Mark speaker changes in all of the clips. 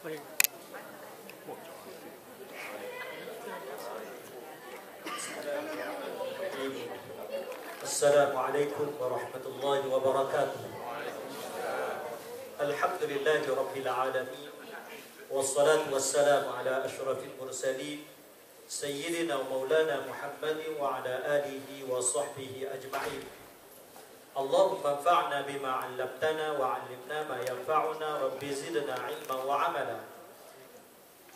Speaker 1: Assalamualaikum warahmatullahi wabarakatuh. Alhamdulillahi rabbil alamin. Wassalatu wassalamu ala asyrafil mursalin Sayyidina wa maulana Muhammadin wa ala alihi wa sahbihi ajma'in. Allahumma anfa'na bima 'allamtana wa 'allimna ma yanfa'una rabbi zidna 'ilman wa 'amala.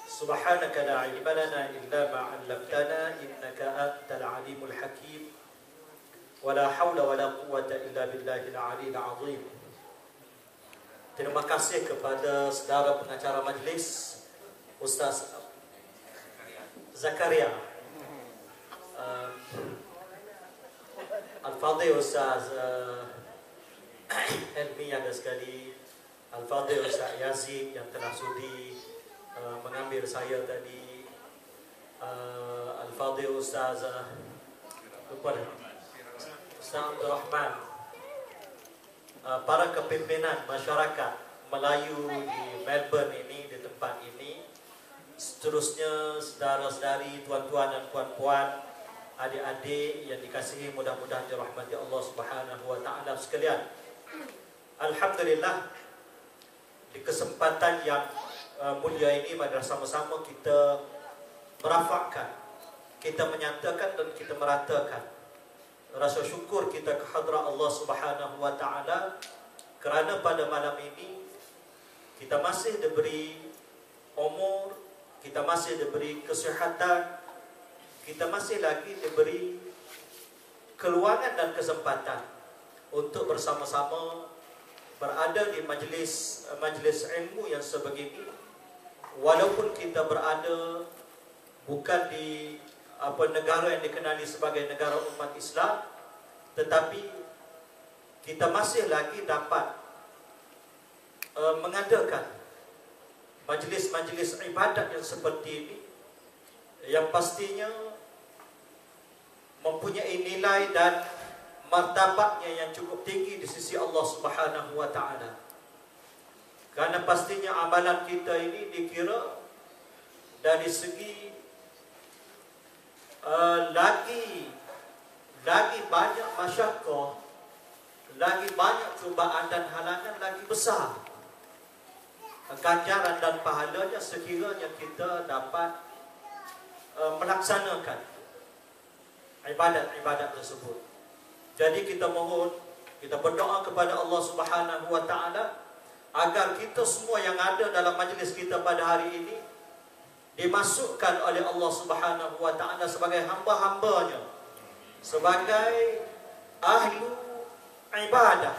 Speaker 1: Subhanaka la 'ilma lana illa ma 'allamtana innaka antal 'alimul hakim. Wala haula wala quwwata illa billahil 'aliyyil 'azim. Terima kasih kepada saudara pengacara majlis Ustaz Zakaria, Al-Fadhil Ustaz Helmi ada sekali, Al-Fadhil Ustaz Yazid yang telah sudi mengambil saya tadi, Al-Fadhil Ustaz Ustaz Abdul Rahman, para kepimpinan masyarakat Melayu di Melbourne ini, di tempat ini, seterusnya saudara-saudari, tuan-tuan dan puan-puan, adik-adik yang dikasihi mudah-mudahan dirahmati Allah Subhanahu wa taala sekalian. Alhamdulillah, di kesempatan yang mulia ini mari sama-sama kita merafakkan, kita menyatakan dan kita meratakan rasa syukur kita ke hadrat Allah Subhanahu wa taala kerana pada malam ini kita masih diberi umur, kita masih diberi kesihatan, kita masih lagi diberi keluangan dan kesempatan untuk bersama-sama berada di majlis ilmu yang sebegini. Walaupun kita berada bukan di negara yang dikenali sebagai negara umat Islam, tetapi kita masih lagi dapat mengadakan majlis-majlis ibadat yang seperti ini, yang pastinya mempunyai nilai dan martabatnya yang cukup tinggi di sisi Allah Subhanahu wa taala. Karena pastinya amalan kita ini dikira dari segi lagi banyak masyarakat, lagi banyak cubaan dan halangan lagi besar ganjaran dan pahalanya sekiranya kita dapat melaksanakan ibadat-ibadat tersebut. Jadi kita mohon, kita berdoa kepada Allah Subhanahu wa taala agar kita semua yang ada dalam majlis kita pada hari ini dimasukkan oleh Allah Subhanahu wa taala sebagai hamba-hambanya, sebagai ahlu ibadah,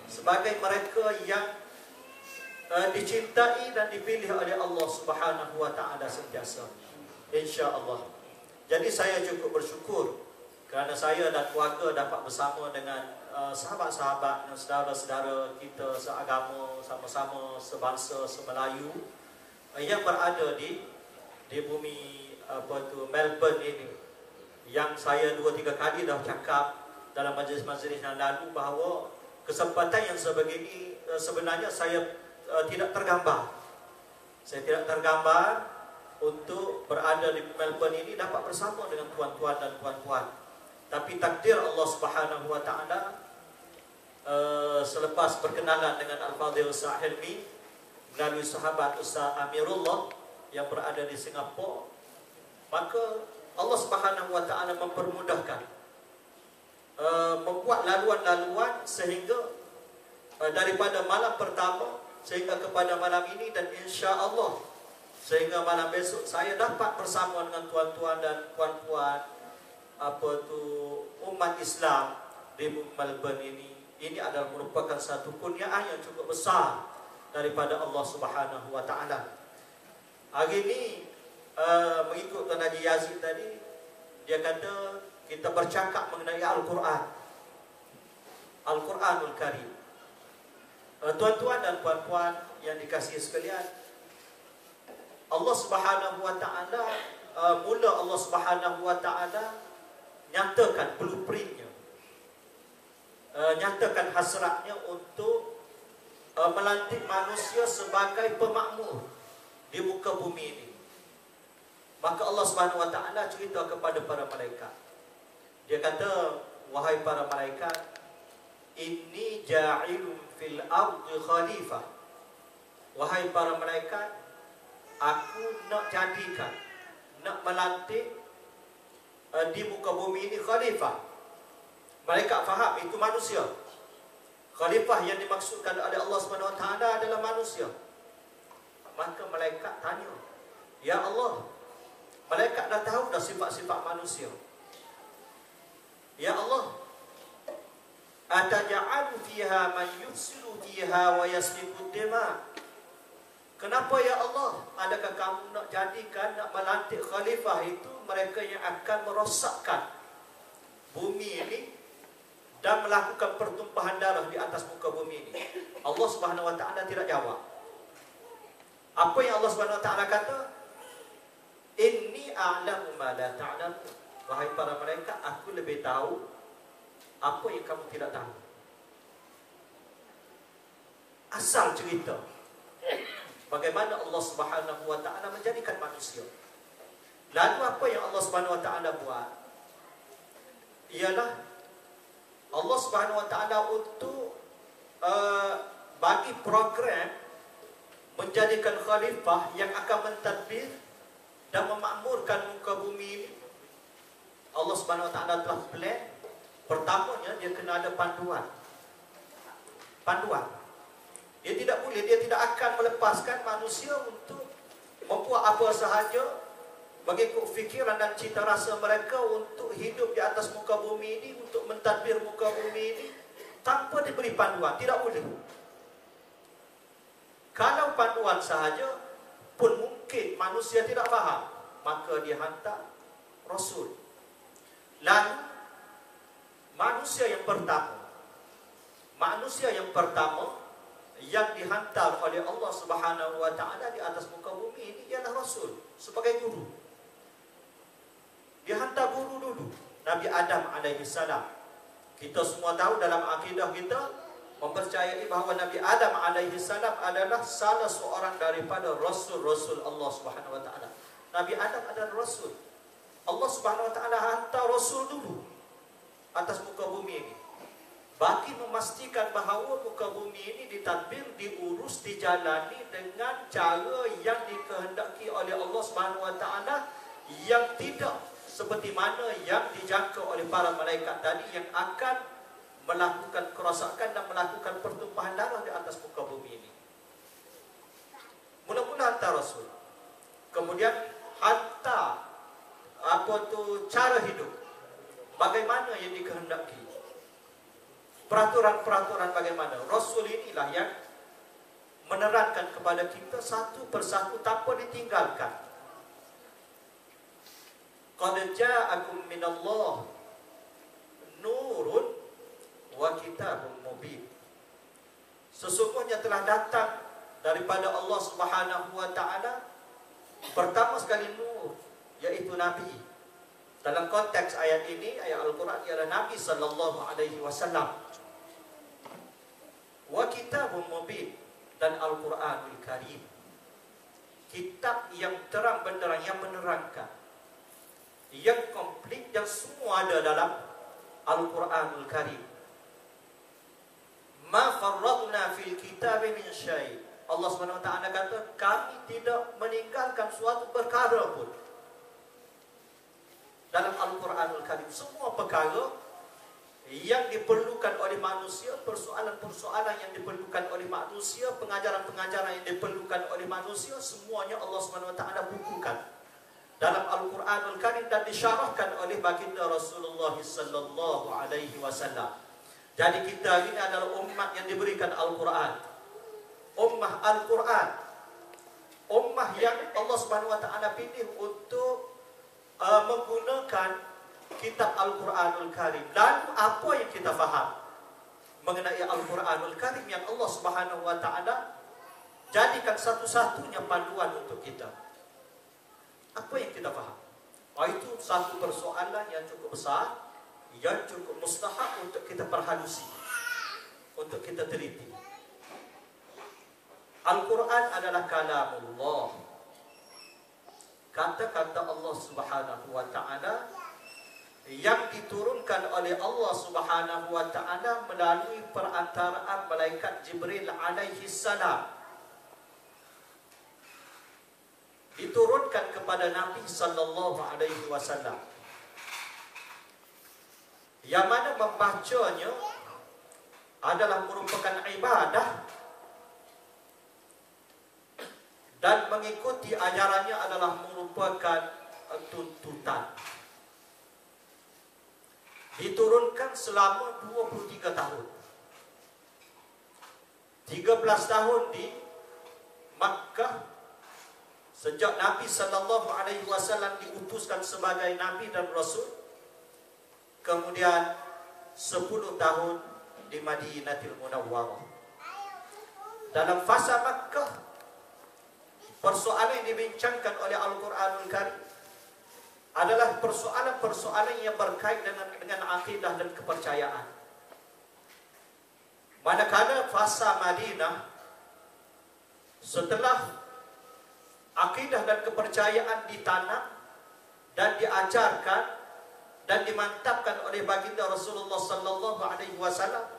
Speaker 1: sebagai mereka yang dicintai dan dipilih oleh Allah Subhanahu wa taala sentiasa, insya-Allah. Jadi saya cukup bersyukur kerana saya dan keluarga dapat bersama dengan sahabat-sahabat dan saudara-saudara kita seagama, sama-sama sebangsa, semelayu yang berada di bumi Melbourne ini. Yang saya 2-3 kali dah cakap dalam majlis-majlis yang lalu bahawa kesempatan yang sebegini sebenarnya saya tidak tergambar. Saya tidak tergambar untuk berada di Melbourne ini dapat bersama dengan tuan-tuan dan puan-puan. Tapi takdir Allah Subhanahu wa taala, selepas berkenalan dengan Al-Fadhil Ustaz Helmi melalui sahabat Ustaz Amirullah yang berada di Singapura, maka Allah Subhanahu wa taala mempermudahkan, membuat laluan-laluan sehingga daripada malam pertama sehingga kepada malam ini, dan insya-Allah sehingga malam besok saya dapat bersama dengan tuan-tuan dan puan-puan umat Islam di Melbourne ini. Ini adalah merupakan satu kurniaan yang cukup besar daripada Allah Subhanahu wa taala. Hari ini mengikut Tuan Haji Yazid tadi, dia kata kita bercakap mengenai Al-Quran, Al-Quranul Karim. Tuan-tuan dan puan-puan yang dikasihi sekalian, Allah Subhanahu wa taala, mula Allah Subhanahu wa taala nyatakan blueprintnya, nyatakan hasratnya untuk melantik manusia sebagai pemakmur, di muka bumi ini. Maka Allah Subhanahu wa taala cerita kepada para malaikat. Dia kata, wahai para malaikat, inni ja'ilun fil ardi khalifah. Wahai para malaikat, aku nak jadikan, nak melantik di muka bumi ini khalifah. Malaikat faham itu manusia. Khalifah yang dimaksudkan oleh Allah Subhanahu wa taala adalah manusia. Maka malaikat tanya, ya Allah, malaikat dah tahu dah sifat-sifat manusia. Ya Allah, ataj'alu fiha man yufsidu fiha wa yasfiku dima. Kenapa ya Allah? Adakah kamu nak jadikan, nak melantik khalifah itu mereka yang akan merosakkan bumi ini dan melakukan pertumpahan darah di atas muka bumi ini? Allah Subhanahu wa taala tidak jawab. Apa yang Allah Subhanahu wa taala kata? Inni a'lamu ma la ta'lamun. Wahai para malaikat, aku lebih tahu apa yang kamu tidak tahu. Asal cerita bagaimana Allah Subhanahu wa taala menjadikan manusia. Lalu apa yang Allah Subhanahu wa taala buat? Ialah Allah Subhanahu wa taala untuk bagi program menjadikan khalifah yang akan mentadbir dan memakmurkan muka bumi ini. Allah Subhanahu wa taala telah plan. Pertamanya dia kena ada panduan. Panduan. Dia tidak akan melepaskan manusia untuk membuat apa sahaja mengikut fikiran dan cita rasa mereka untuk hidup di atas muka bumi ini, untuk mentadbir muka bumi ini tanpa diberi panduan. Tidak boleh. Kalau panduan sahaja pun mungkin manusia tidak faham, maka dia hantar Rasul. Lalu manusia yang pertama yang dihantar oleh Allah Subhanahu wa taala di atas muka bumi ini ialah Rasul sebagai guru. Dia hantar guru dulu, Nabi Adam alaihi salam. Kita semua tahu dalam akidah kita mempercayai bahawa Nabi Adam alaihi salam adalah salah seorang daripada rasul-rasul Allah Subhanahu wa taala. Nabi Adam adalah rasul. Allah Subhanahu wa taala hantar rasul dulu atas muka bumi ini, bagi memastikan bahawa muka bumi ini ditadbir, diurus, dijalani dengan cara yang dikehendaki oleh Allah Subhanahu wa taala, yang tidak seperti mana yang dijangka oleh para malaikat tadi yang akan melakukan kerosakan dan melakukan pertumpahan darah di atas muka bumi ini. Mula-mula hantar Rasul, kemudian hantar cara hidup, bagaimana yang dikehendaki, peraturan-peraturan bagaimana. Rasul inilah yang menerangkan kepada kita satu persatu tanpa ditinggalkan. Qad ja'akum minallah nurun wa kitabun mubin. Sesungguhnya telah datang daripada Allah Subhanahu wa taala pertama sekali nur, yaitu Nabi. Dalam konteks ayat ini, ayat Al-Quran, ialah Nabi sallallahu alaihi wasallam. Wa kitabun mubin, dan Al-Quranul Karim, kitab yang terang benderang, yang menerangkan, yang komplit, yang semua ada dalam Al-Quranul Karim. Ma farradna fil kitab min syai'. Allah Subhanahu wa taala kata, kami tidak meninggalkan suatu perkara pun dalam Al-Quranul Karim. Semua perkara yang diperlukan oleh manusia, persoalan-persoalan yang diperlukan oleh manusia, pengajaran-pengajaran yang diperlukan oleh manusia, semuanya Allah Subhanahu wa taala bukukan dalam Al-Quranul Karim dan disyarahkan oleh baginda Rasulullah sallallahu alaihi wasallam. Jadi kita ini adalah umat yang diberikan Al-Quran, ummah Al-Quran, ummah yang Allah Subhanahu wa taala pilih untuk menggunakan kitab Al-Quranul Karim. Lalu apa yang kita faham mengenai Al-Quranul Karim yang Allah Subhanahu wa taala jadikan satu-satunya panduan untuk kita? Apa yang kita faham? Itu satu persoalan yang cukup besar, yang cukup mustahak untuk kita perhalusi, untuk kita teliti. Al-Quran adalah kalamullah, kata-kata Allah Subhanahu wa taala yang diturunkan oleh Allah Subhanahu wa taala melalui perantaraan malaikat Jibril alaihi salam, diturunkan kepada Nabi sallallahu alaihi wasallam, yang mana membacanya adalah merupakan ibadah dan mengikuti ajarannya adalah merupakan tuntutan. Diturunkan selama 23 tahun. 13 tahun di Makkah sejak Nabi sallallahu alaihi wasallam diutuskan sebagai nabi dan rasul. Kemudian 10 tahun di Madinatul Munawwarah. Dalam fasa Makkah, persoalan yang dibincangkan oleh Al-Quranul Karim adalah persoalan-persoalan yang berkait dengan akidah dan kepercayaan. Manakala fasa Madinah, setelah akidah dan kepercayaan ditanam dan diajarkan dan dimantapkan oleh baginda Rasulullah sallallahu alaihi wasallam,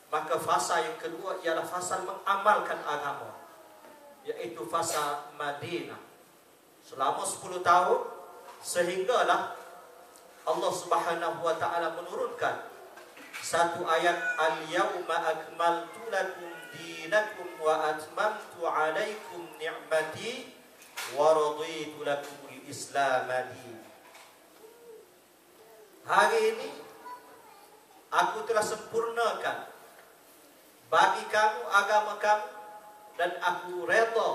Speaker 1: maka fasa yang kedua ialah fasa mengamalkan agama, yaitu fasa Madinah selama 10 tahun, sehinggalah Allah Subhanahu wa taala menurunkan satu ayat, al-yauma akmaltu lakum dinakum wa atmamtu alaikum ni'mati wa raditu lakumul Islam dinan. Hari ini aku telah sempurnakan bagi kamu agama kamu, dan aku redha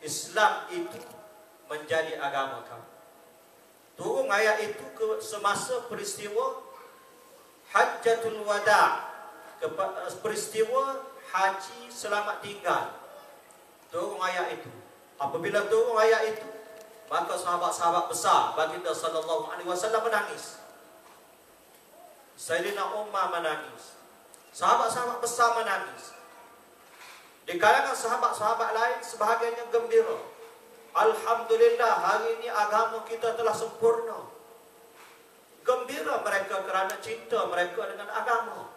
Speaker 1: Islam itu menjadi agama kamu. Turun ayat itu ke semasa peristiwa Hajjatul Wada', peristiwa haji selamat tinggal. Turun ayat itu. Apabila turun ayat itu, maka sahabat-sahabat besar baginda sallallahu alaihi wasallam menangis. Sayyidina Umar menangis. Sahabat-sahabat besar menangis. Di kalangan sahabat-sahabat lain sebahagiannya gembira. Alhamdulillah, hari ini agama kita telah sempurna. Gembira mereka kerana cinta mereka dengan agama.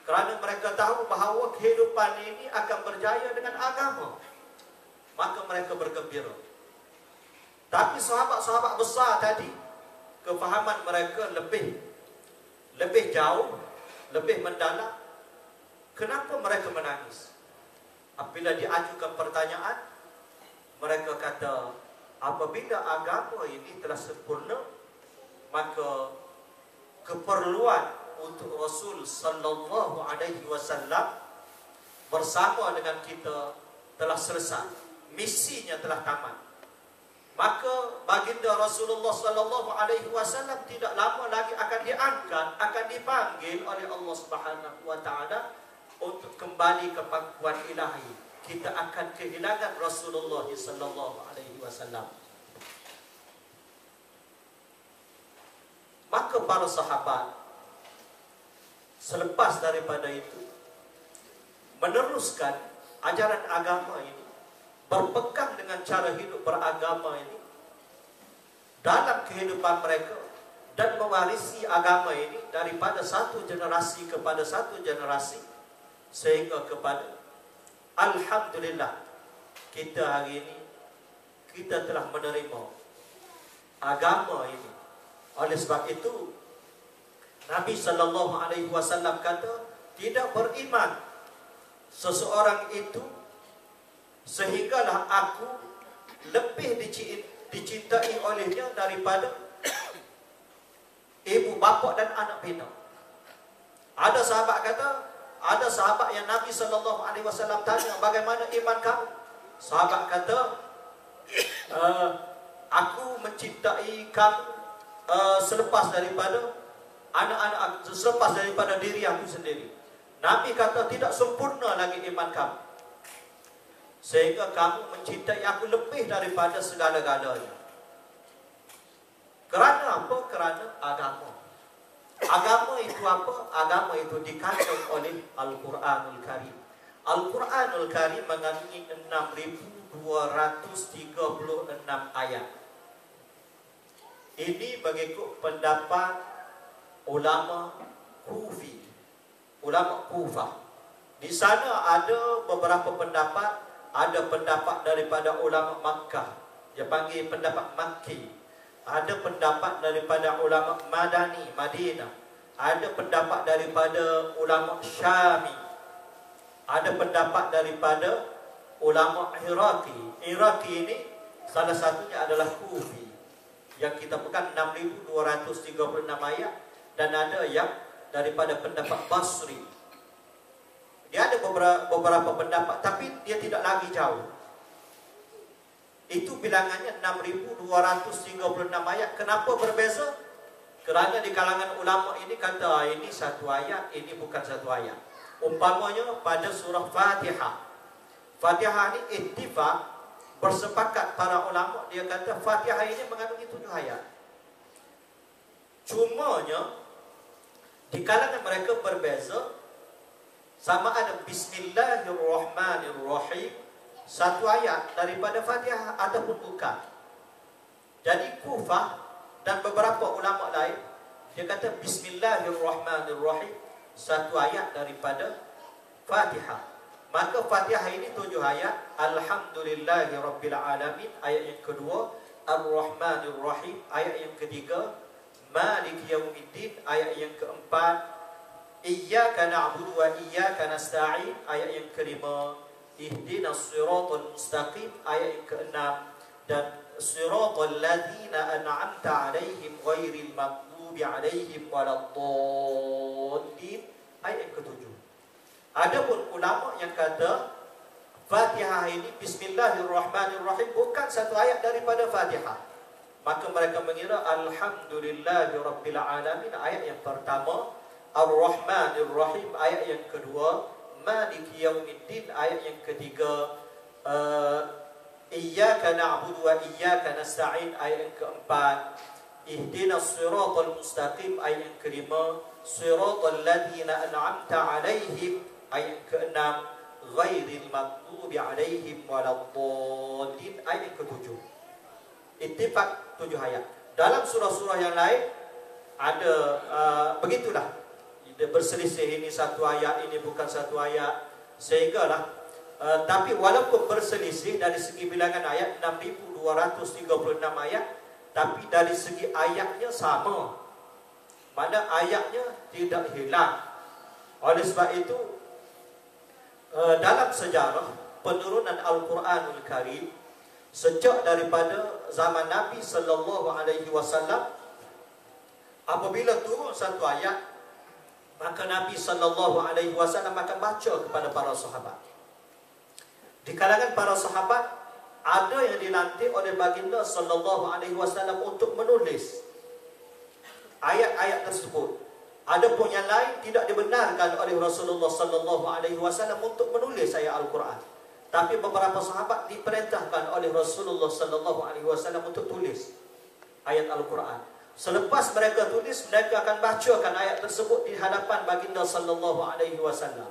Speaker 1: Kerana mereka tahu bahawa kehidupan ini akan berjaya dengan agama. Maka mereka bergembira. Tapi sahabat-sahabat besar tadi, kefahaman mereka lebih jauh, lebih mendalam. Kenapa mereka menangis? Apabila diajukan pertanyaan, mereka kata, apabila agama ini telah sempurna, maka keperluan untuk Rasul sallallahu alaihi wasallam bersama dengan kita telah selesai. Misinya telah tamat. Maka baginda Rasulullah sallallahu alaihi wasallam tidak lama lagi akan diangkat, akan dipanggil oleh Allah Subhanahu wa taala untuk kembali ke pangkuan ilahi. Kita akan kehilangan Rasulullah sallallahu alaihi wasallam. Maka para sahabat selepas daripada itu meneruskan ajaran agama ini, berpegang dengan cara hidup beragama ini dalam kehidupan mereka, dan mewarisi agama ini daripada satu generasi kepada satu generasi, sehingga kepada alhamdulillah kita hari ini kita telah menerima agama ini. Oleh sebab itu Nabi sallallahu alaihi wasallam kata, tidak beriman seseorang itu sehinggalah aku lebih dicintai olehnya daripada ibu bapa dan anak pinak. Ada sahabat kata, ada sahabat yang Nabi sallallahu alaihi wasallam tanya, bagaimana iman kamu? Sahabat kata, aku mencintai kamu selepas daripada anak-anak, selepas daripada diri aku sendiri. Nabi kata, tidak sempurna lagi iman kamu sehingga kamu mencintai aku lebih daripada segala-galanya. Kerana apa? Kerana agama. Agama itu apa? Agama itu dikandung oleh Al-Quranul Karim. Al-Quranul Karim mengandungi 6.236 ayat. Ini mengikut pendapat ulama Kufi, ulama Kufah. Di sana ada beberapa pendapat. Ada pendapat daripada ulama Makkah, dia panggil pendapat Makki. Ada pendapat daripada ulama Madani, Madinah. Ada pendapat daripada ulama Syami. Ada pendapat daripada ulama Iraqi. Iraqi ini salah satunya adalah Kufi, yang kita pegang 6.236 ayat. Dan ada yang daripada pendapat Basri. Dia ada beberapa pendapat, tapi dia tidak lagi jauh. Itu bilangannya 6.236 ayat. Kenapa berbeza? Kerana di kalangan ulama ini kata ini satu ayat, ini bukan satu ayat. Umpamanya pada surah Fatihah. Fatihah ini ittifaq, bersepakat para ulama, dia kata Fatihah ini mengandungi 7 ayat. Cumanya di kalangan mereka berbeza, sama ada Bismillahirrahmanirrahim satu ayat daripada Fatihah ataupun bukan. Jadi Kufah dan beberapa ulama lain, dia kata Bismillahirrahmanirrahim satu ayat daripada Fatihah. Maka Fatihah ini 7 ayat. Alhamdulillahirrabbilalamin ayat yang kedua, Ar-Rahmanirrahim ayat yang ketiga, Maliki Yaumiddin ayat yang keempat, Iyyaka na'budu wa iyyaka nasta'in ayat yang kelima, Ihdinas siratal mustaqim ayat yang keenam, dan siratal ladzina an'amta 'alaihim ghairil maghdubi 'alaihim waladdallin ayat yang ketujuh. Adapun ulama yang kata Fatihah ini Bismillahirrahmanirrahim bukan satu ayat daripada Fatihah, maka mereka mengira Alhamdulillahirabbil alamin ayat yang pertama, Ar-Rahmanir-Rahim ayat yang kedua, Maliki Yaumiddin ayat yang ketiga, Iyyaka na'budu wa iyyaka nasta'in ayat yang keempat, Ihdinas siratal mustaqim ayat yang kelima, Siratal ladzina an'amta 'alaihim ayat yang keenam, Ghairil maghdubi 'alaihim waladdallin ayat yang ketujuh. Ittifaq 7 ayat. Dalam surah-surah yang lain ada begitulah, berselisih, ini satu ayat, ini bukan satu ayat, sehinggalah tapi walaupun berselisih dari segi bilangan ayat 6.236 ayat, tapi dari segi ayatnya sama, mana ayatnya tidak hilang. Oleh sebab itu dalam sejarah penurunan Al-Quranul Karim, sejak daripada zaman Nabi sallallahu alaihi wasallam, apabila turun satu ayat, maka Nabi sallallahu alaihi wasallam akan baca kepada para sahabat. Di kalangan para sahabat ada yang dilantik oleh baginda sallallahu alaihi wasallam untuk menulis ayat-ayat tersebut. Adapun yang lain tidak dibenarkan oleh Rasulullah sallallahu alaihi wasallam untuk menulis ayat Al-Quran. Tapi beberapa sahabat diperintahkan oleh Rasulullah sallallahu alaihi wasallam untuk tulis ayat Al-Quran. Selepas mereka tulis, mereka akan bacakan ayat tersebut di hadapan baginda sallallahu alaihi wasallam.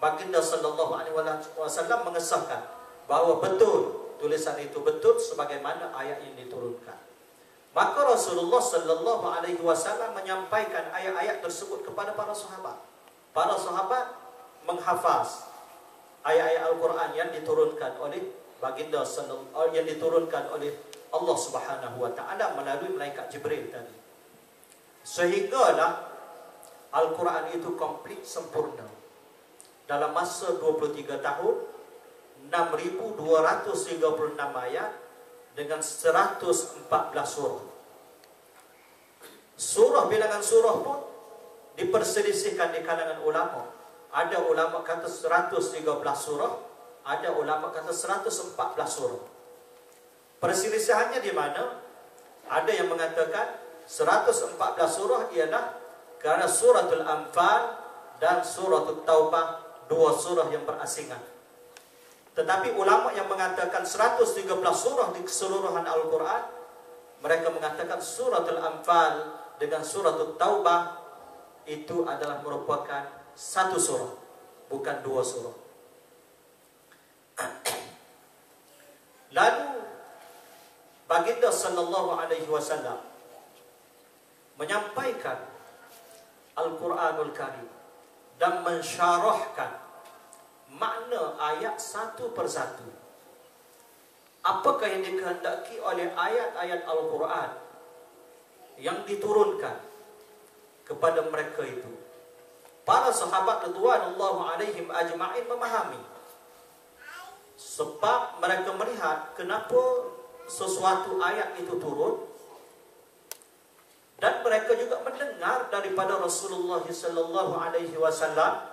Speaker 1: Baginda sallallahu alaihi wasallam mengesahkan bahawa betul tulisan itu betul sebagaimana ayat yang diturunkan. Maka Rasulullah sallallahu alaihi wasallam menyampaikan ayat-ayat tersebut kepada para sahabat. Para sahabat menghafaz ayat-ayat Al-Quran yang diturunkan oleh baginda sallallahu, yang diturunkan oleh Allah Subhanahu wa taala melalui malaikat Jibril tadi. Sehinggalah Al-Quran itu komplit sempurna. Dalam masa 23 tahun, 6.236 ayat dengan 114 surah. Surah, bilangan surah pun diperselisihkan di kalangan ulama. Ada ulama kata 113 surah, ada ulama kata 114 surah. Perselisihannya di mana? Ada yang mengatakan 114 surah ialah kerana suratul Anfal dan suratul Taubah, dua surah yang berasingan. Tetapi ulama yang mengatakan 113 surah di keseluruhan Al-Quran, mereka mengatakan suratul Anfal dengan suratul Taubah itu adalah merupakan satu surah, bukan dua surah. Lalu baginda sallallahu alaihi wasallam menyampaikan Al-Quranul Karim dan mensyarahkan makna ayat satu persatu. Apakah yang dikehendaki oleh ayat-ayat Al-Quran yang diturunkan kepada mereka itu? Para sahabat radhiyallahu alaihim ajma'in memahami, sebab mereka melihat kenapa sesuatu ayat itu turun, dan mereka juga mendengar daripada Rasulullah sallallahu alaihi wasallam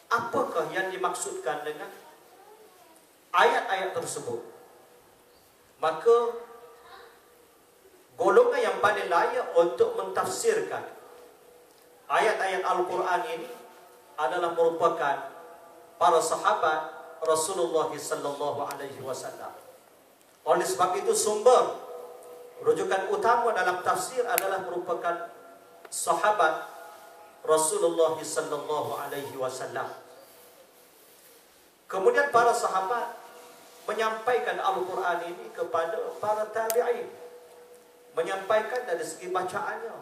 Speaker 1: apakah yang dimaksudkan dengan ayat-ayat tersebut. Maka golongan yang paling layak untuk mentafsirkan ayat-ayat Al-Quran ini adalah merupakan para sahabat Rasulullah sallallahu alaihi wasallam. Oleh sebab itu sumber rujukan utama dalam tafsir adalah merupakan sahabat Rasulullah sallallahu alaihi wasallam. Kemudian para sahabat menyampaikan Al-Quran ini kepada para tabi'in, menyampaikan dari segi bacaannya.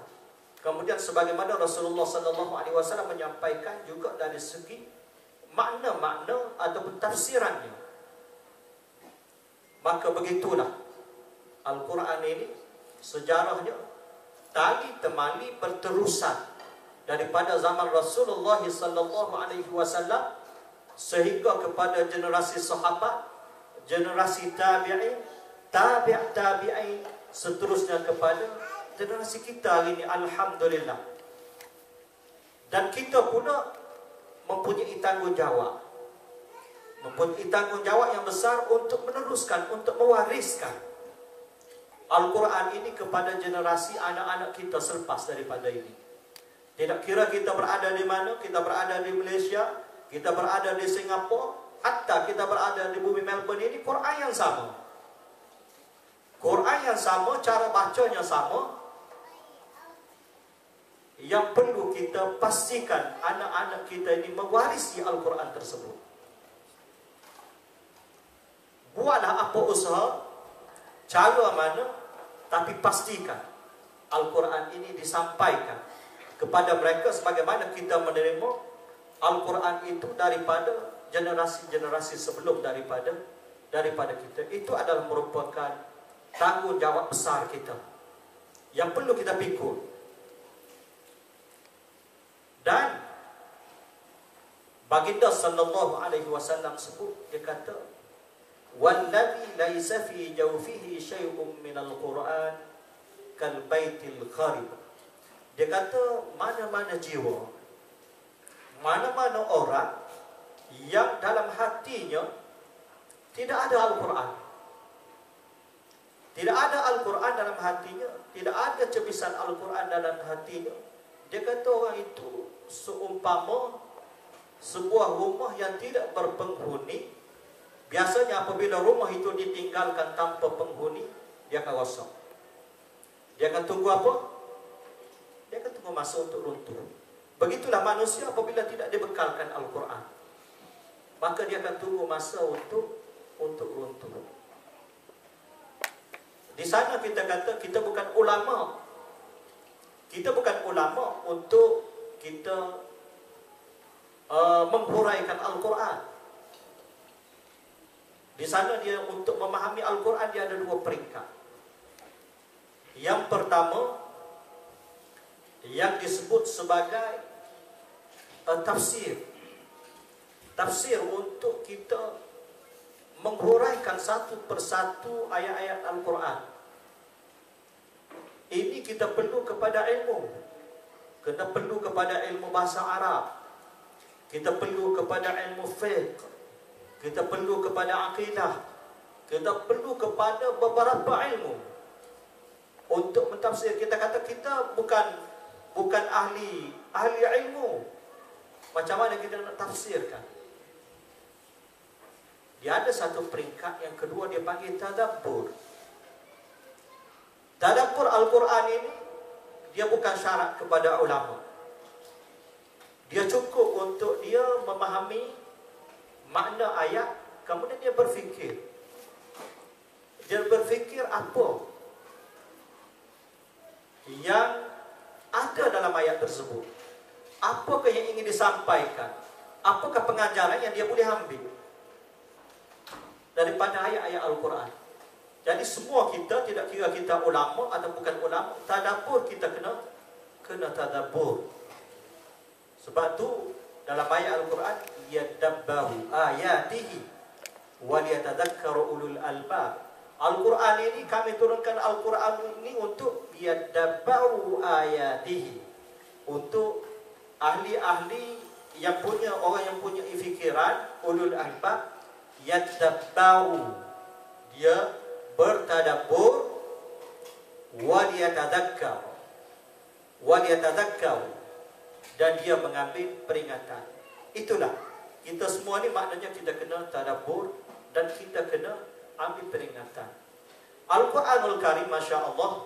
Speaker 1: Kemudian sebagaimana Rasulullah sallallahu alaihi wasallam menyampaikan juga dari segi makna-makna ataupun tafsirannya. Maka begitulah Al-Quran ini sejarahnya tali temali berterusan daripada zaman Rasulullah sallallahu alaihi wasallam sehingga kepada generasi sahabat, generasi tabi'in, tabi'in, seterusnya kepada generasi kita hari ini, alhamdulillah. Dan kita pula mempunyai tanggungjawab, yang besar untuk meneruskan, untuk mewariskan Al-Quran ini kepada generasi anak-anak kita selepas daripada ini. Tidak kira kita berada di mana, kita berada di Malaysia, kita berada di Singapura, hatta kita berada di bumi Melbourne ini, Quran yang sama. Quran yang sama, cara bacanya sama. Yang perlu kita pastikan anak-anak kita ini mewarisi Al-Quran tersebut. Buatlah apa usaha, cara mana, tapi pastikan Al-Quran ini disampaikan kepada mereka sebagaimana kita menerima Al-Quran itu daripada generasi-generasi sebelum daripada kita. Itu adalah merupakan tanggungjawab besar kita yang perlu kita pikul. Dan baginda sallallahu alaihi wasallam sebut, dia kata, "Wallazi laisa fi jawfihi syai'un minal Qur'an kal baitil kharib." Dia kata, mana-mana jiwa, mana-mana orang yang dalam hatinya tidak ada Al-Quran, tidak ada Al-Quran dalam hatinya, tidak ada cebisan Al-Quran dalam hatinya, dia kata orang itu seumpama sebuah rumah yang tidak berpenghuni. Biasanya apabila rumah itu ditinggalkan tanpa penghuni, dia akan rosak. Dia akan tunggu apa? Dia akan tunggu masa untuk runtuh. Begitulah manusia apabila tidak dibekalkan Al-Quran, maka dia akan tunggu masa untuk runtuh. Di sana kita kata kita bukan ulama. Kita bukan ulama untuk kita menghuraikan Al-Quran. Di sana dia untuk memahami Al-Quran dia ada dua peringkat. Yang pertama, yang disebut sebagai tafsir. Tafsir untuk kita menghuraikan satu persatu ayat-ayat Al-Quran. Ini kita perlu kepada ilmu. Kita perlu kepada ilmu bahasa Arab. Kita perlu kepada ilmu fiqh. Kita perlu kepada akidah. Kita perlu kepada beberapa ilmu untuk mentafsir. Kita kata kita bukan ahli ilmu. Macam mana kita nak tafsirkan? Dia ada satu peringkat. Yang kedua dia panggil tadabbur. Tadabbur Al-Quran ini dia bukan syarat kepada ulama. Dia cukup untuk dia memahami makna ayat, kemudian dia berfikir. Dia berfikir apa yang ada dalam ayat tersebut. Apakah yang ingin disampaikan? Apakah pengajaran yang dia boleh ambil daripada ayat-ayat Al-Quran? Jadi semua kita, tidak kira kita ulama atau bukan ulama, tadabbur kita kena tadabbur. Sebab tu dalam ayat Al-Quran, yadabbaru ayatihi waliyatadhakkaru ulul albab. Al-Quran ini, kami turunkan Al-Quran ini untuk yadabbaru ayatihi, untuk ahli-ahli yang punya, orang yang punya fikiran, ulul albab, yadabbaru, dia bertadabbur, waliyatadhakkar, dan dia mengambil peringatan. Itulah kita semua ni, maknanya kita kena tadabbur dan kita kena ambil peringatan. Al-Quranul Karim, Masya Allah,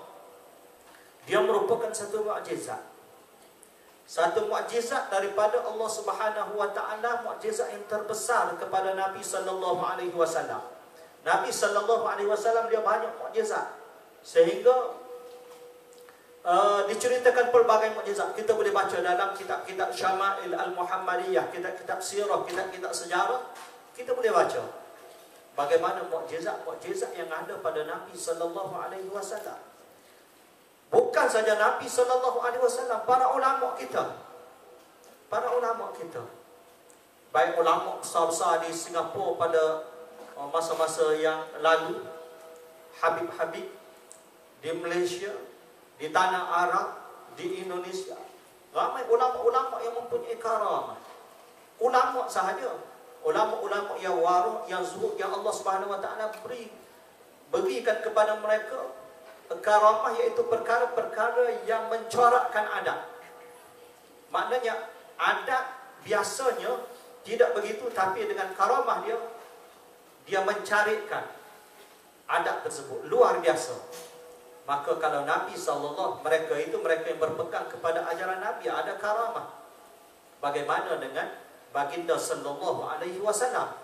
Speaker 1: dia merupakan satu mukjizat. Satu mukjizat daripada Allah Subhanahu wa taala, mukjizat yang terbesar kepada Nabi sallallahu alaihi wasallam. Nabi sallallahu alaihi wasallam dia banyak mukjizat, sehingga diceritakan pelbagai mukjizat. Kita boleh baca dalam kitab-kitab Syama'il Al-Muhammadiyah, kitab-kitab sirah, kitab-kitab sejarah. Kita boleh baca bagaimana mukjizat-mukjizat yang ada pada Nabi sallallahu alaihi wasallam. Bukan saja Nabi sallallahu alaihi wasallam, para ulama kita. Baik ulama besar-besar di Singapura pada masa-masa yang lalu, Habib-habib di Malaysia, di tanah Arab, di Indonesia, ramai ulama-ulama yang mempunyai karamah. Ulama sahaja, ulama-ulama yang wara', yang zuhud, yang Allah Subhanahu wa taala berikan kepada mereka karamah, iaitu perkara-perkara yang mencorakkan adat. Maknanya adat biasanya tidak begitu, tapi dengan karamah dia mencarikan adat tersebut luar biasa. Maka kalau Nabi sallallahu, mereka yang berpegang kepada ajaran Nabi, ada karamah. Bagaimana dengan baginda sallallahu alaihi wasallam?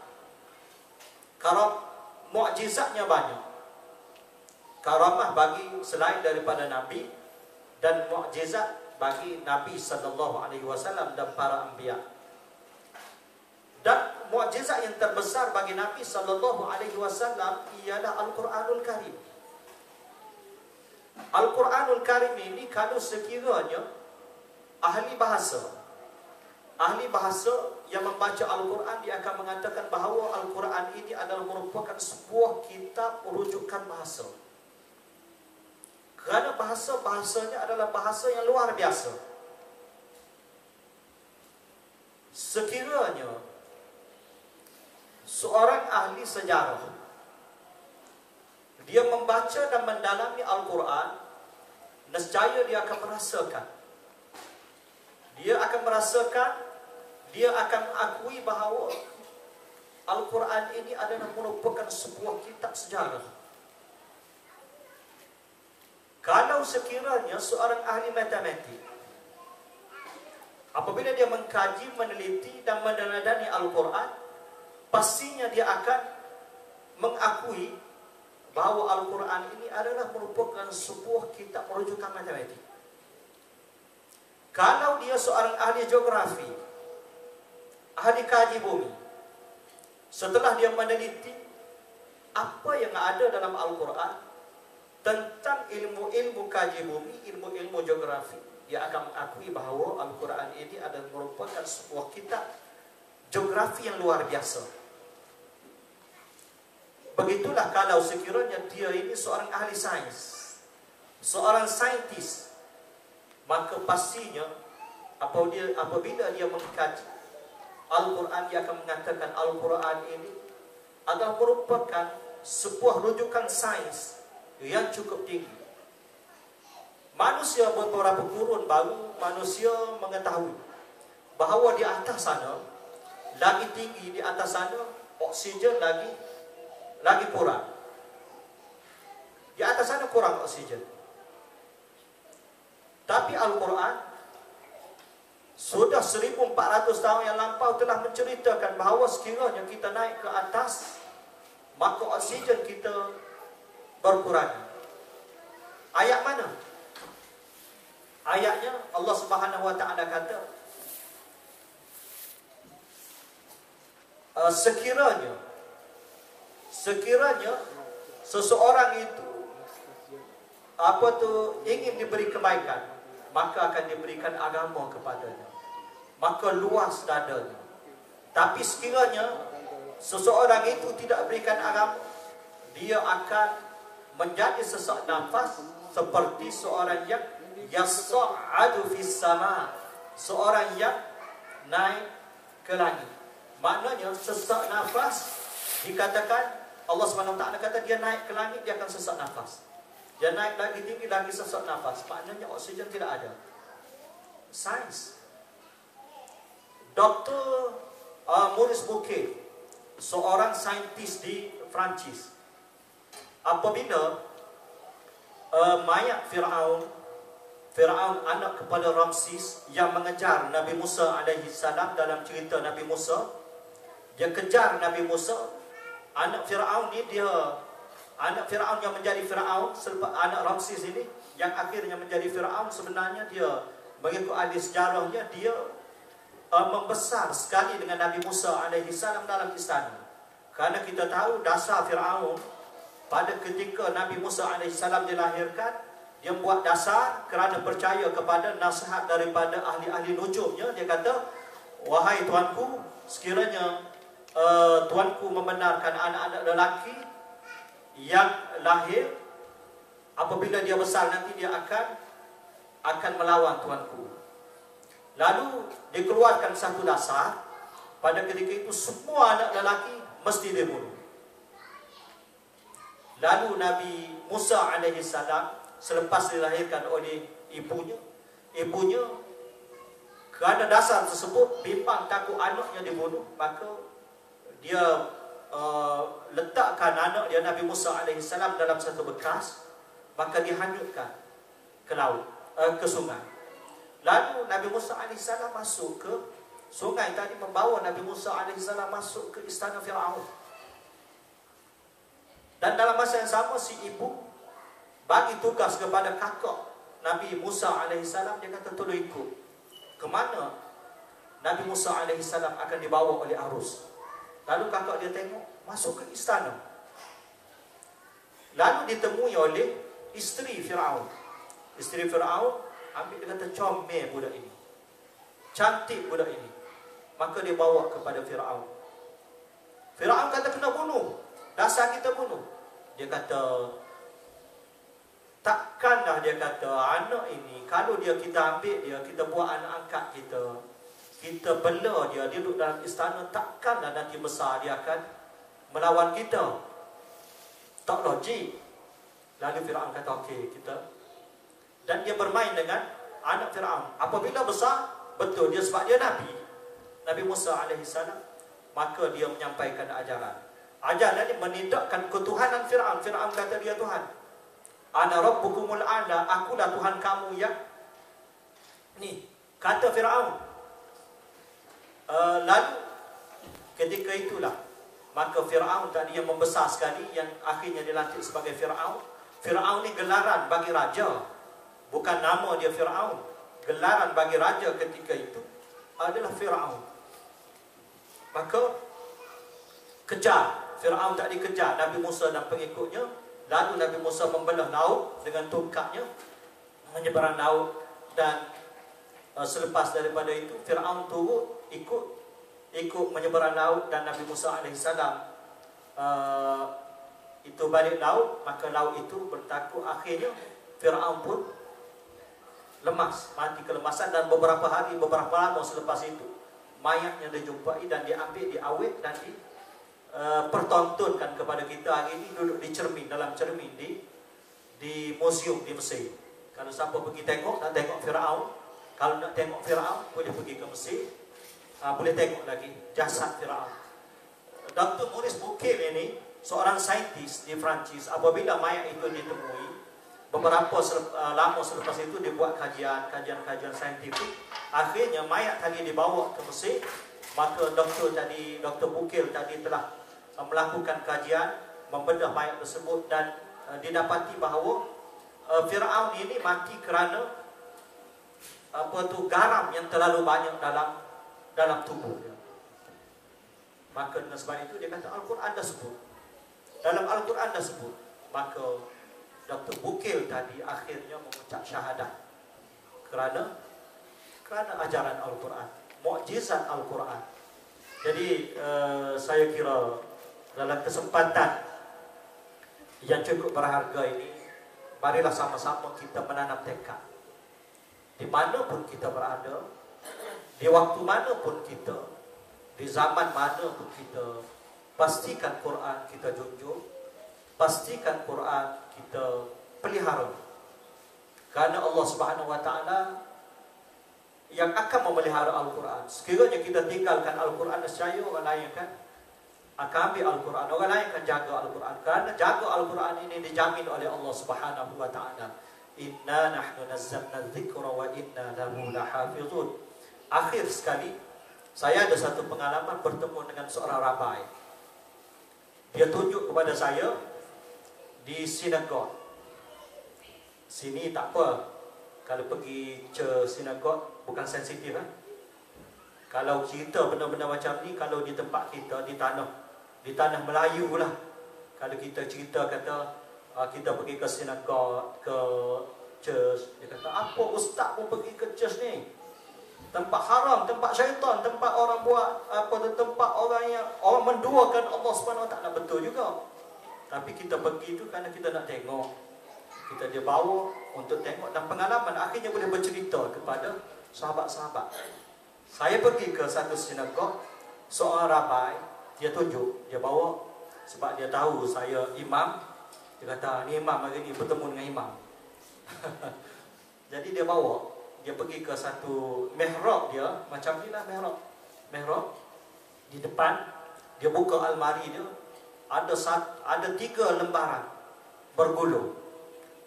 Speaker 1: Mukjizatnya banyak. Karamah bagi selain daripada Nabi, dan mukjizat bagi Nabi sallallahu alaihi wasallam dan para anbiya. Dan mukjizat yang terbesar bagi Nabi sallallahu alaihi wasallam ialah Al-Quranul Karim. Al-Quranul Karim ini, kalau sekiranya ahli bahasa yang membaca Al-Quran, dia akan mengatakan bahawa Al-Quran ini adalah merupakan sebuah kitab rujukan bahasa. Kerana bahasanya adalah bahasa yang luar biasa. Sekiranya seorang ahli sejarah dia membaca dan mendalami Al-Quran, nescaya dia akan merasakan, dia akan mengakui bahawa Al-Quran ini adalah merupakan sebuah kitab sejarah. Kalau sekiranya seorang ahli matematik, apabila dia mengkaji, meneliti dan meneladani Al-Quran, pastinya dia akan mengakui bahawa Al-Quran ini adalah merupakan sebuah kitab rujukan matematik. Kalau dia seorang ahli geografi, ahli kaji bumi, setelah dia meneliti apa yang ada dalam Al-Quran tentang ilmu-ilmu kaji bumi, ilmu-ilmu geografi, dia akan mengakui bahawa Al-Quran ini adalah merupakan sebuah kitab geografi yang luar biasa. Begitulah kalau sekiranya dia ini seorang ahli sains, seorang saintis, maka pastinya apabila dia mengkaji Al-Quran, dia akan mengatakan Al-Quran ini adalah merupakan sebuah rujukan sains yang cukup tinggi. Manusia beberapa kurun baru manusia mengetahui bahawa di atas sana, lagi tinggi di atas sana, oksigen lagi kurang. Di atas sana kurang oksigen. Tapi Al-Quran sudah 1400 tahun yang lampau telah menceritakan bahawa sekiranya kita naik ke atas, maka oksigen kita berkurang. Ayat mana? Ayatnya Allah Subhanahu wa taala kata, sekiranya seseorang itu ingin diberi kebaikan, maka akan diberikan agama kepadanya, maka luas dadanya. Tapi sekiranya seseorang itu tidak berikan agama, dia akan menjadi sesak nafas seperti seorang yang yas'adu fis sama, seorang yang naik ke langit. Maknanya sesak nafas dikatakan, Allah SWT kata dia naik ke langit, dia akan sesak nafas. Dia naik lagi tinggi lagi sesak nafas. Maknanya oksigen tidak ada. Sains. Dr. Maurice Bucaille, seorang saintis di Perancis, apabila mayat Firaun anak kepada Ramses yang mengejar Nabi Musa alaihi salam, dalam cerita Nabi Musa, dia kejar Nabi Musa. Anak Firaun ni anak Firaun yang menjadi Firaun selepas anak Ramses ini yang akhirnya menjadi Firaun, sebenarnya dia mengikut ahli sejarahnya dia membesar sekali dengan Nabi Musa alaihi salam dalam istana. Kerana kita tahu dasar Firaun pada ketika Nabi Musa alaihi salam dilahirkan, dia buat dasar kerana percaya kepada nasihat daripada ahli-ahli nujumnya. Dia kata, wahai tuanku, sekiranya tuanku membenarkan anak-anak lelaki yang lahir, apabila dia besar nanti dia akan melawan tuanku. Lalu dikeluarkan satu dasar, pada ketika itu semua anak lelaki mesti dibunuh. Lalu Nabi Musa alaihi salam selepas dilahirkan oleh ibunya kerana dasar tersebut bimbang takut anaknya dibunuh, maka dia letakkan anak dia Nabi Musa alaihi salam dalam satu bekas, maka dihanyutkan ke laut, ke sungai. Lalu Nabi Musa alaihi salam masuk ke sungai tadi, membawa Nabi Musa alaihi salam masuk ke istana Firaun. Dan dalam masa yang sama si ibu bagi tugas kepada kakak Nabi Musa alaihi salam. Dia kata, tolong ikut ke mana Nabi Musa alaihi salam akan dibawa oleh arus. Lalu kakak dia tengok, masuk ke istana. Lalu ditemui oleh isteri Firaun. Isteri Firaun ambil, dia kata, comel budak ini, cantik budak ini. Maka dia bawa kepada Firaun. Firaun kata, kena bunuh, dasar kita bunuh. Dia kata, takkanlah, dia kata, anak ini kalau kita ambil dia, kita buat anak angkat kita bela dia duduk dalam istana, takkanlah nanti besar dia akan melawan kita. Tak logik. Lalu Firaun kata, okey, kita. Dan dia bermain dengan anak Firaun. Apabila besar, betul dia sebab dia Nabi Musa alaihi salam, maka dia menyampaikan ajaran. Ajaran ini menindakkan ketuhanan Firaun. Firaun kata dia Tuhan. Ana rabbukumul a'la, akulah Tuhan kamu yang ni, kata Firaun. Lalu ketika itulah maka Firaun tadi yang membesar sekali, yang akhirnya dilantik sebagai Firaun. Firaun ni gelaran bagi raja, bukan nama dia Firaun. Gelaran bagi raja ketika itu adalah Firaun. Maka kejar Firaun, tak dikejar Nabi Musa dan pengikutnya. Lalu Nabi Musa membelah laut dengan tongkatnya, menyeberang laut. Dan selepas daripada itu Firaun turut ikut menyeberang laut, dan Nabi Musa alaihissalam itu balik laut. Maka laut itu bertakut. Akhirnya Firaun pun lemas, mati kelemasan. Dan beberapa lama selepas itu mayatnya dijumpai dan diambil, diawet dan pertontonkan kepada kita hari ini, duduk di cermin, dalam cermin di museum di Mesir. Kalau siapa pergi tengok, nak tengok Firaun, kalau nak tengok Firaun boleh pergi ke Mesir, boleh tengok lagi jasad Firaun. Dr. Maurice Bucaille ini seorang saintis di Perancis. Apabila mayat itu ditemui, beberapa lama selepas itu dia buat kajian saintifik. Akhirnya mayat tadi dibawa ke Mesir. Maka Dr. Bucaille tadi telah melakukan kajian, membedah mayat tersebut, dan didapati bahawa Firaun ini mati kerana garam yang terlalu banyak dalam tubuh dia. Maka dengan sebab itu dia kata Al-Quran dah sebut. Dalam Al-Quran dah sebut. Maka Dr. Bukil tadi akhirnya mengucap syahadah kerana ajaran Al-Quran, mukjizat Al-Quran. Jadi saya kira dalam kesempatan yang cukup berharga ini, marilah sama-sama kita menanam tekad. Di mana pun kita berada, di waktu mana pun kita, di zaman mana pun kita, pastikan Quran kita junjung, pastikan Quran kita pelihara. Kerana Allah Subhanahu Wa Taala yang akan memelihara Al-Quran. Sekiranya kita tinggalkan Al-Quran, nescaya orang lain akan ambil Al-Quran, orang lain akan jaga Al-Quran. Kerana jaga Al-Quran ini dijamin oleh Allah Subhanahu Wa Taala. Inna nahnu nazzalna dzikra wa inna lahu lahafizun. Akhir sekali, saya ada satu pengalaman bertemu dengan seorang rabai. Dia tunjuk kepada saya di sinagog. Sini tak apa, kalau pergi ke sinagog bukan sensitif kan? Kalau cerita benda-benda macam ni, kalau di tempat kita, di tanah Melayu lah, kalau kita cerita kata kita pergi ke sinagog, ke church, dia kata apa ustaz pun pergi ke church ni, tempat haram, tempat syaitan, tempat orang buat tempat orang menduakan Allah Subhanahu Wa Taala. Betul juga, tapi kita pergi itu kerana kita nak tengok, kita dia bawa untuk tengok, dan pengalaman akhirnya boleh bercerita kepada sahabat-sahabat. Saya pergi ke satu sinagog, seorang rabai, dia tunjuk, dia bawa, sebab dia tahu saya imam. Dia kata, ni imam hari ni, bertemu dengan imam. Jadi dia bawa, dia pergi ke satu mihrab dia, macam ni lah mihrab. Di depan, dia buka almari dia, ada 3 lembaran bergulung.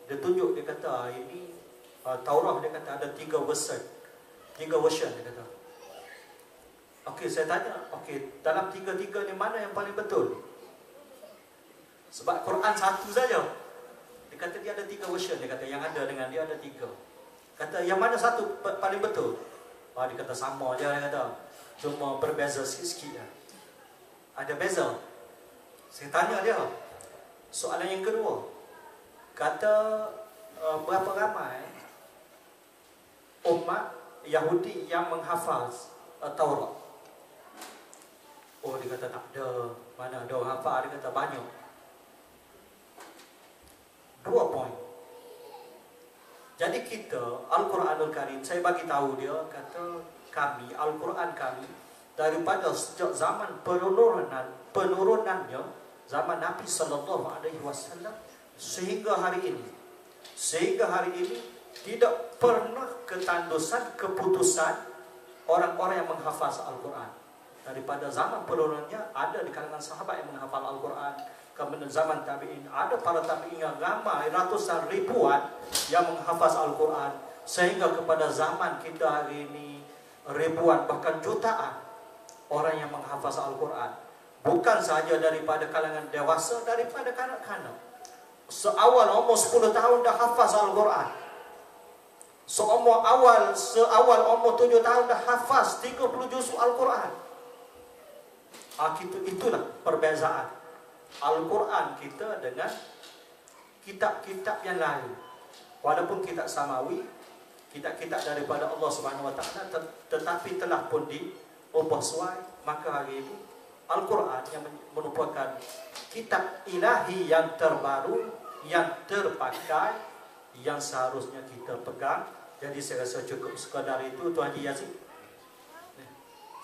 Speaker 1: Dia tunjuk, dia kata, ini Taurat, dia kata ada 3 version, dia kata. Okey, saya tanya, okey, dalam 3 ni mana yang paling betul? Sebab Quran satu saja. Dia kata dia ada 3 version. Dia kata yang ada dengan dia ada 3. Kata yang mana satu paling betul? Dia kata sama je, dia kata. Cuma berbeza sikit-sikit je. Ada beza. Saya tanya dia. Soalan yang kedua. Kata berapa ramai umat Yahudi yang menghafaz Taurat? Oh, dia kata tak ada. Mana ada orang hafal? Dia kata banyak. 2 poin. Jadi kita, Al-Quranul Karim, saya bagi tahu dia, kata kami, Al-Quran kami, daripada sejak zaman penurunannya, zaman Nabi SAW, sehingga hari ini, tidak pernah ketandusan keputusan orang-orang yang menghafaz Al-Quran. Daripada zaman penurunannya, ada di kalangan sahabat yang menghafal Al-Quran. Kemudian zaman tabi'in, ada para tabi'in yang ramai, ratusan ribuan yang menghafaz Al-Quran. Sehingga kepada zaman kita hari ini, ribuan bahkan jutaan orang yang menghafaz Al-Quran. Bukan sahaja daripada kalangan dewasa, daripada kanak-kanak. Seawal umur 10 tahun dah hafaz Al-Quran. Seawal umur 7 tahun dah hafaz 30 juz Al-Quran. Itulah perbezaan Al-Quran kita dengan kitab-kitab yang lain. Walaupun kitab samawi, kitab-kitab daripada Allah Subhanahu Wa Taala, tetapi telah pun diubah suai. Maka hari ini Al-Quran yang merupakan kitab ilahi yang terbaru, yang terpakai, yang seharusnya kita pegang. Jadi saya rasa cukup sekadar itu, Tuan Haji Yazid.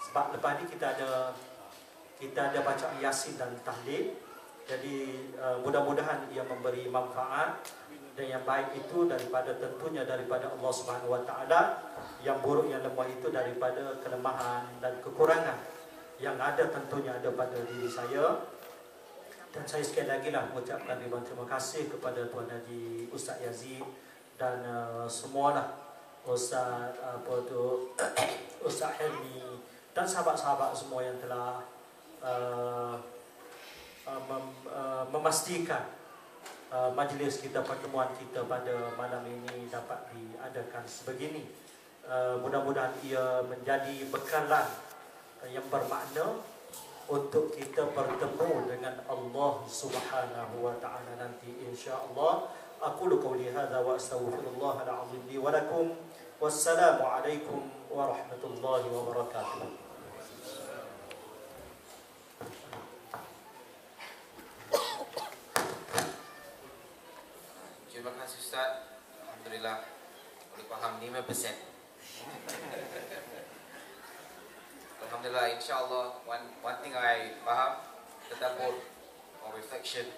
Speaker 1: Sebab lepas ni kita ada baca Yasin dan tahlil. Jadi mudah-mudahan ia memberi manfaat, dan yang baik itu tentunya daripada Allah Subhanahu Wa Taala, yang buruk yang lemah itu daripada kelemahan dan kekurangan yang ada, tentunya ada pada diri saya. Dan saya sekali lagi lah mengucapkan ribuan terima kasih kepada Tuan Haji Ustaz Yazid dan semualah Ustaz Ustaz Helmi dan sahabat-sahabat semua yang telah memastikan majlis kita, pertemuan kita pada malam ini dapat diadakan sebegini. Mudah-mudahan ia menjadi bekalan yang bermakna untuk kita bertemu dengan Allah Subhanahu wa taala nanti insya-Allah. Aqulu qawli hadza wa astaghfirullah al-'azim li wa lakum. Wassalamu alaikum warahmatullahi wabarakatuh.
Speaker 2: Terima kasih Ustaz. Alhamdulillah boleh faham 5%. Alhamdulillah, insyaAllah one thing I faham, tadabbur or reflection.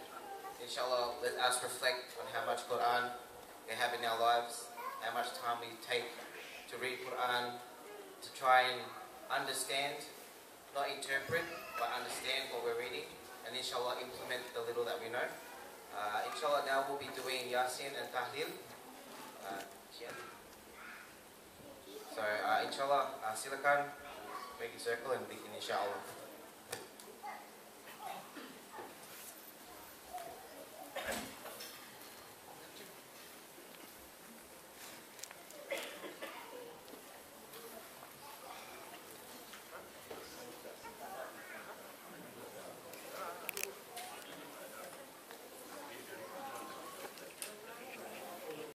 Speaker 2: Inshallah, let us reflect on how much Quran we have in our lives, how much time we take to read Quran, to try and understand, not interpret, but understand what we're reading, and inshallah implement the little that we know. Inshallah, now we'll be doing Yasin and Tahlil. So inshallah, silakan make a circle and begin inshallah.